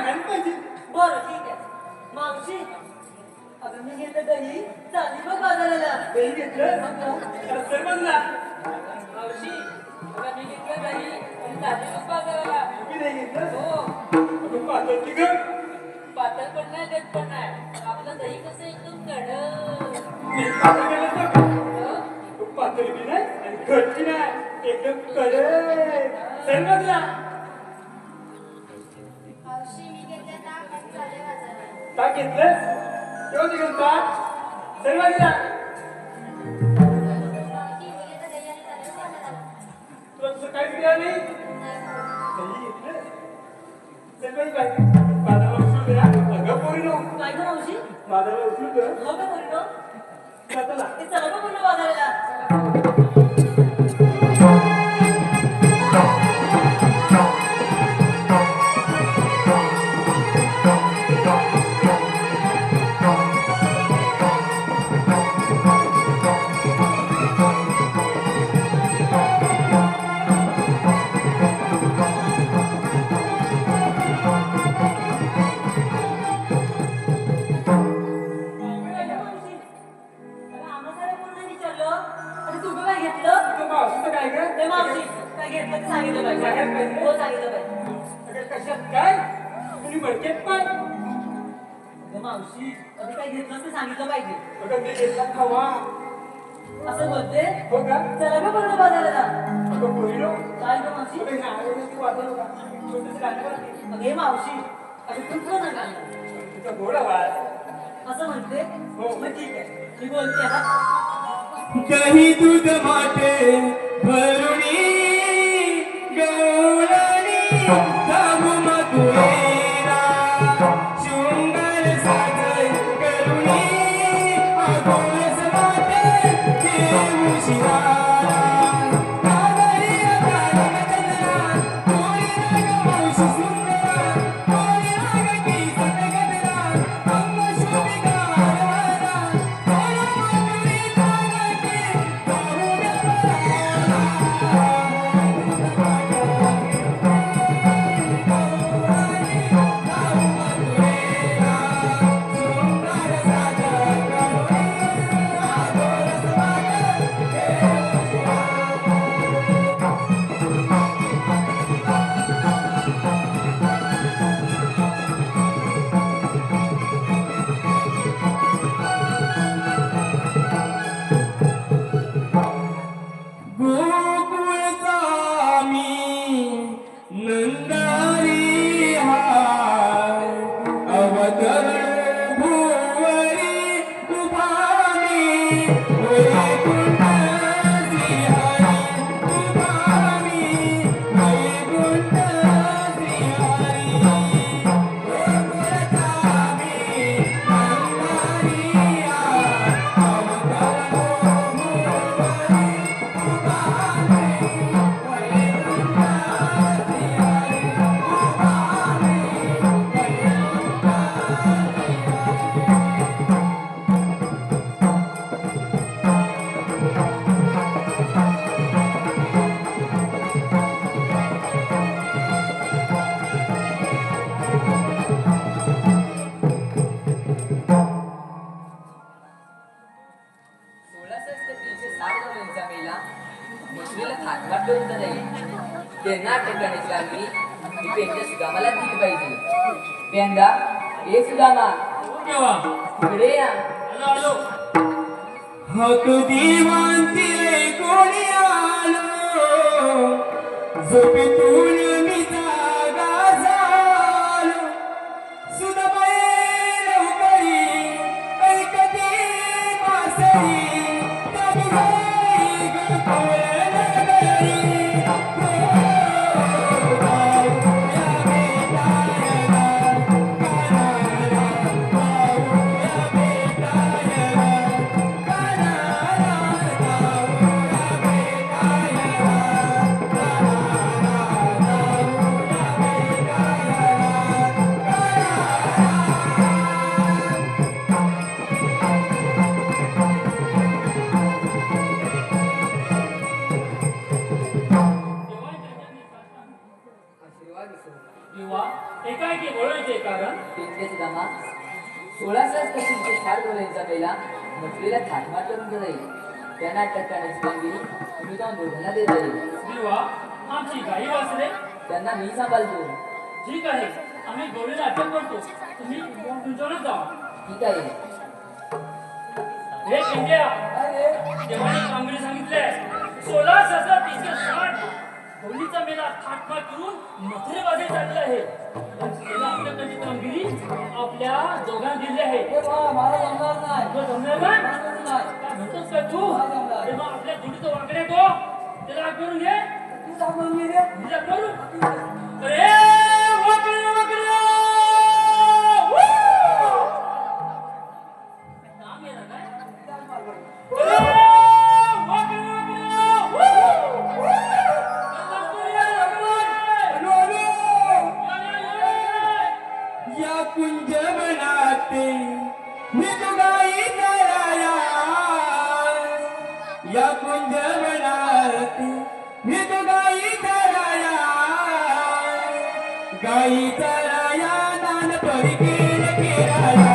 सांगायला पाहिजे. बरं ठीक आहे. मावशी अगं मी घेतलं दही चालली बघ बाजाराला. दही घेतलं सरपंचला मावशी अगं मी घेतलं दही आणि चालली बघ बाजाराला. तुम्ही दही घेतलं हो अगं पातळ की गं? पातळ पण नाही गट पण नाही आपलं दही कसं एकदम कडक. मी पातळ केलं तर तू पातळ बी नाही आणि घट बी नाही एकदम कडक सरपंचला मावशी मी घेतले ताक आणि चालले बाजारात. काय घेतलं केव्हा ते घेतला सरपंचला मावशी मी घेतलं दही आणि चालले बाजारात. तुला दुसरं काही मिळालं नाही दही घेतलं सरपंच काय बाजाराला उचलू द्या अगं पोरीनो काय गं मावशी? बाजाराला उचलू द्या हो का बोललो? चला ते चला बघ बोललो बाजाराला. तुझं मावशीचं काय गं? कशात काय तुम्ही भडकेत पाय मावशी अगं काय घेतलं ते सांगितलं पाहिजे. अगं मी घेतला खावा असं बोलते हो का चला बघ बोललो बाजाराला. अगं पोरीनो काय गं मावशी? अगं ह्या आयोगाची वाजवू का छोटंसं गाणं वाजते. अगे मावशी अगं कुठलं ना गाणं तुझा गोड आवाज असं म्हणते. हो. मग ठीक आहे मी बोलते हा. दही दूध माटे भरुणी गवळणी धामू मधुरेरा शृंगार साजय करुणी आगोळस वाटे देऊ शिवारा कागरी अकाली गजरा कोळी राग मावशी सुंदरा कोळी राग की सतगदरा अंग शोभिका हरवरा कोळी मधुरी तागटे धामू गवळा गोकुळचा मी नंदारी हाय अवतरण भुवरी उभा मी वैकुंठ श्रीहरी उभा मी वैकुंठ श्रीहरी गोकुळचा मी नंदारी हाय अवतरण भुवरी सुदामाला दिली पाहिजे. पेंदा ए सुदामा इकडे या. हक दिवांती कोणी आलो झोपेतून मी जागा झालो सुदबाई लवकरी ऐकती बासरी त्यागी जाई गणपती नगरी. 16 कशीचे ठार डोळ्यांचा पहिला म्हटलेला थाटमाट करून जाईल त्या नाटकात करण्याची कामगिरी तुम्ही जाऊन दोघांना देत जाईल देवा आमची गाई वाचले त्यांना मी सांभाळतो ठीक आहे आम्ही गौरीला अटक करतो तुम्ही तुमच्यावरच जा ठीक आहे हे इंडिया देवाने कामगिरी सांगितले 16,360 गौरीचा मेला थाटमाट करून मथुरे बाजे चालले आहे पण त्याला आपल्याकडची कामगिरी आपल्या दोघांना दिली आहे मला जमणार नाही तुला जमणार नाही काय म्हणतोस काय तू तेव्हा आपल्या जोडीचं वाकडे तो त्याला करून घे तू सांभाळून घे रे. तुला करू अरे वाकडे वाकडे नाम येणार काय अरे वाकडे या कुंज बनाते मी तो गाई कराया या कुंज बनाते मी तो गाई कराया गाई कराया नान परिकेल केराया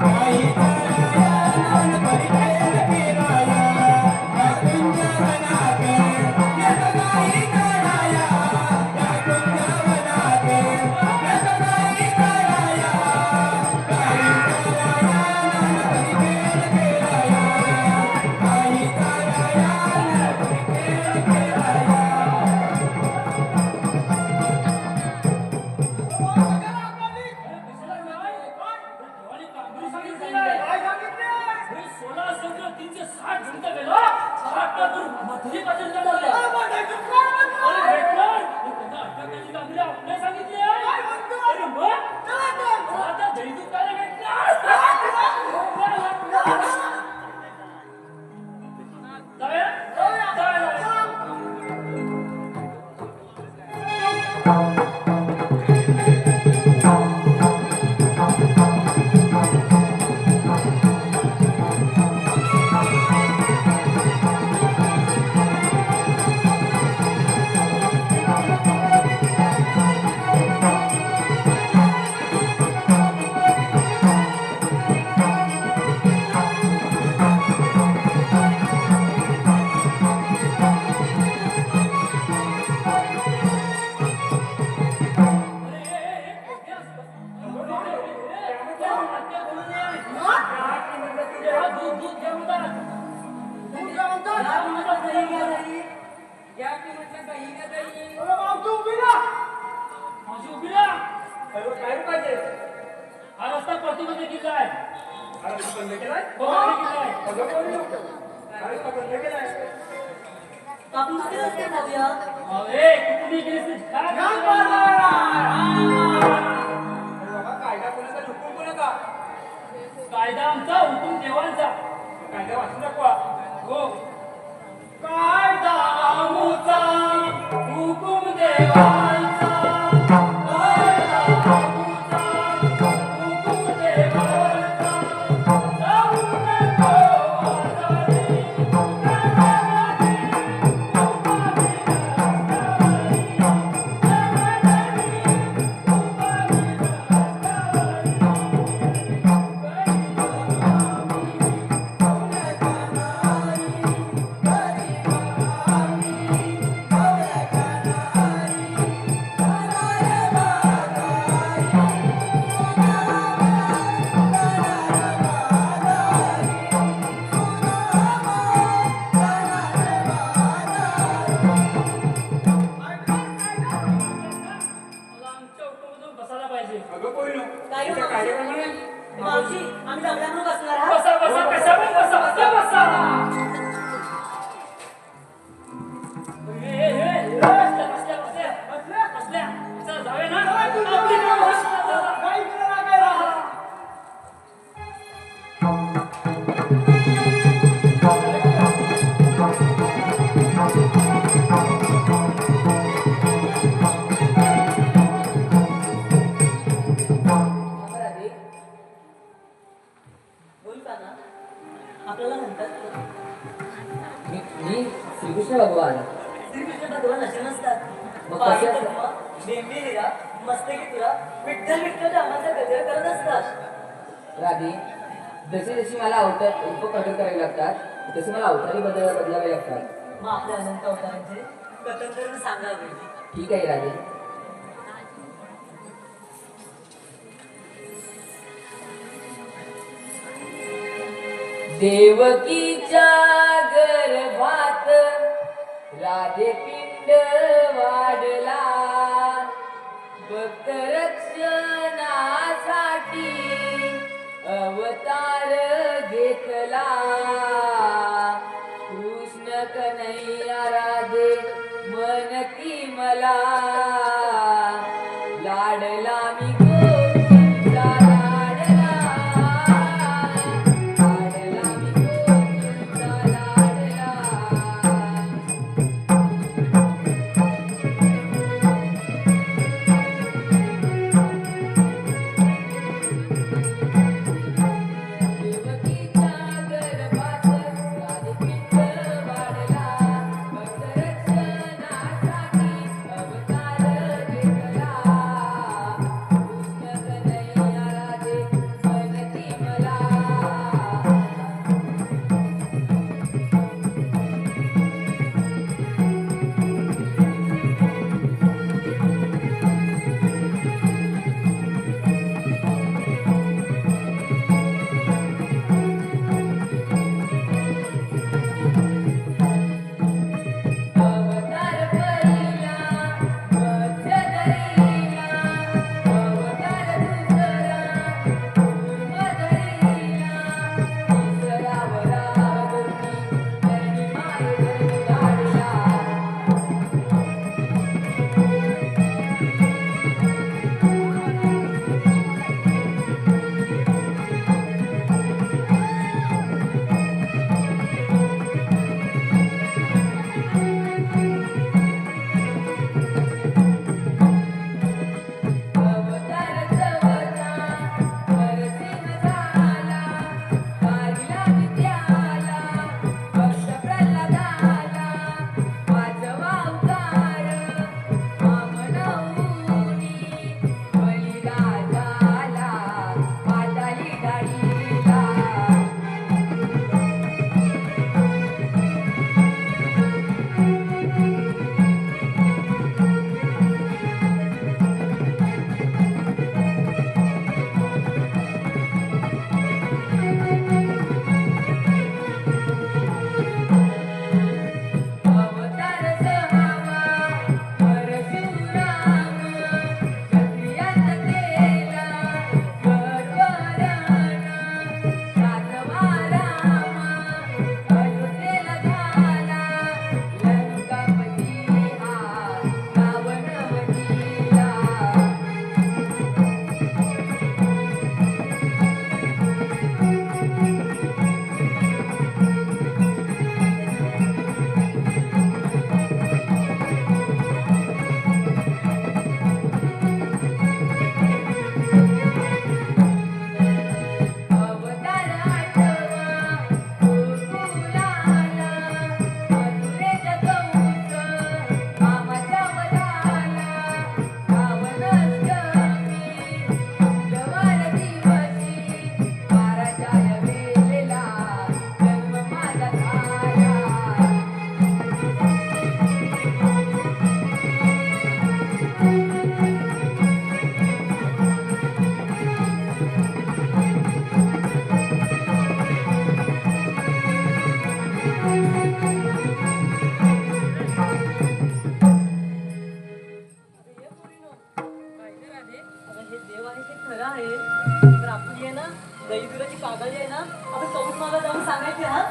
गाई कराया नान परिकेल केराया या कुंज बनाते मी तो गाई कराया या कुंज बनाते मी तो गाई कराया गाई कराया नान परिकेल केराया गाई कराया नान परिकेल केराया देवाने कामगिरी सांगितली आहे. हे 16,360 झुंजा गेला थाटमाट करून मथुरे बाजे चालले आहे. अरे भेटणार हे त्यांना अटकाची कामगिरी आपल्याला सांगितली आहे अरे मग आता जयदूत काय भेटणार जाऊया जाऊया हा रस्ता प्रतिबंध केला आहे आपण दुसऱ्या रस्त्याने जाऊया अरे कुठली गेलीस काय कायदा आमचा हुकूम देवांचा कायदा वाचू नको हो कायदा आमचा हुकूम देवांचा कायदा आमचा हुकूम देवांचा जाऊ नको आजारी मला आमच्या हुकूमातून बसायला पाहिजे काय मावशी आम्ही जमल्यामुळे बसणार आहात बसा बसा बसा बसा बसा बसा बसल्या चल जाऊया ना आपली कामं बोलताना आपल्याला म्हणतात मी श्रीकृष्ण भगवान श्रीकृष्ण भगवान असे नसतात मग कसे असतात? नेहमी हिरा मस्तकी तुला विठ्ठल विठ्ठल रामाचा गजर करत असतात राधे, जशी जशी मला रूप कठोर करावी लागतात तसे मला अवतारी बदलावे लागतात. मग आपल्या अनंत अवतारांचे कथन करून सांगावे. ठीक आहे राधे. देवकीच्या गर्भात राधे पिंड वाढला, भक्त रक्षणासाठी अवतार घेतला. कृष्ण कन्हैया राधे मनती मला, लाडला मी गोविंदा लाडला, लाडला मी गोविंदा लाडला. देवकीच्या गर्भात राधे पिंड वाढला, भक्त रक्षणासाठी अवतार घेतला. कृष्ण कन्हैया राधे मनती मला. अवतार पहिला मत्स्य धरिला, अवतार दुसरा कूर्म धरिला, तिसरा वरावती धरणी माय धरून काढला. अवतार चौथा नरसिंह झाला, पाहिला विद्याला भक्त प्रल्हादाला. पाचवा अवतार वामनऊनी बलिराजाला, पाताली दाढीला. अवतार सहावा परशुराम, क्षत्रियाचा केला गडवरण. सातवा राम अयोध्येला झाला, लंकापती हा रावणवटीला. अवतार आठवा गोकुलाला, मथुरेचा कंस मामाच्या वधाला. श्रावणाष्टमी मंगळवार दिवशी, 12च्या वेळेला जन्म माझा झाला. अगं हे देव आहे ते खरं आहे, तर आपली आहे ना दही दुधाची कागद आहे ना आपण चौक मला जाऊन सांगायचे. हा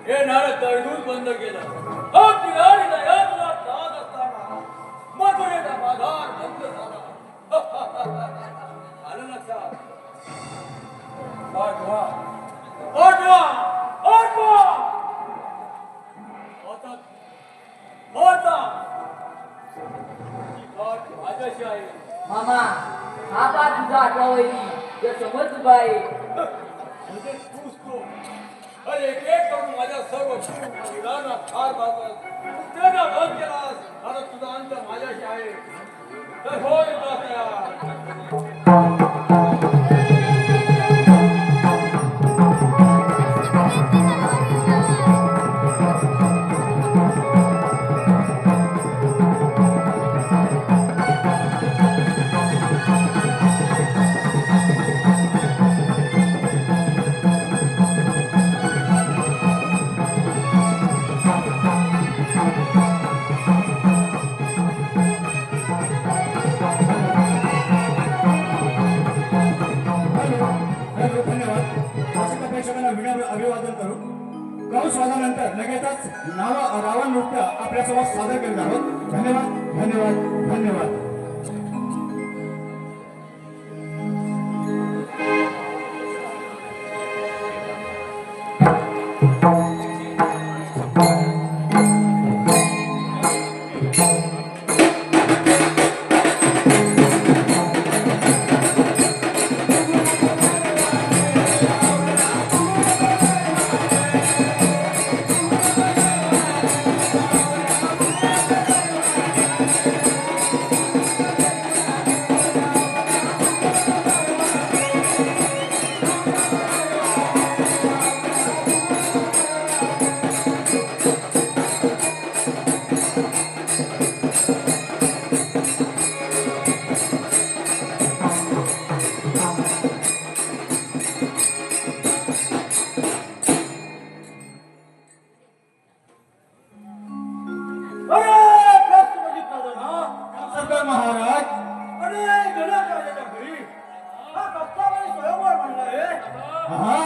येणारं तळदूर बंद केलं. मथुरेचा बाजार आलं लक्षात. पाठवा पाठवा पाठवा होतात होता ही गाठ माझ्याशी आहे. मामा हा पा तुझा आठवा वैरी या समोर उभा आहे. म्हणजे तूच तो. अरे एक एक करून माझ्या सर्व शिरांना ठार मारलास. त्यांना वध केलास. आता तुझा अंत माझ्याशी आहे. तर होय तात्या. प्रेक्षकांना अभिवादन करू. कंस वादनानंतर लगेचच रावण नृत्य आपल्यासमोर सादर केले आहोत. धन्यवाद धन्यवाद धन्यवाद. महाराज अरे गेल्या राजाच्या घरी हा कप्ताबाई स्वयंवर म्हणला रे. हा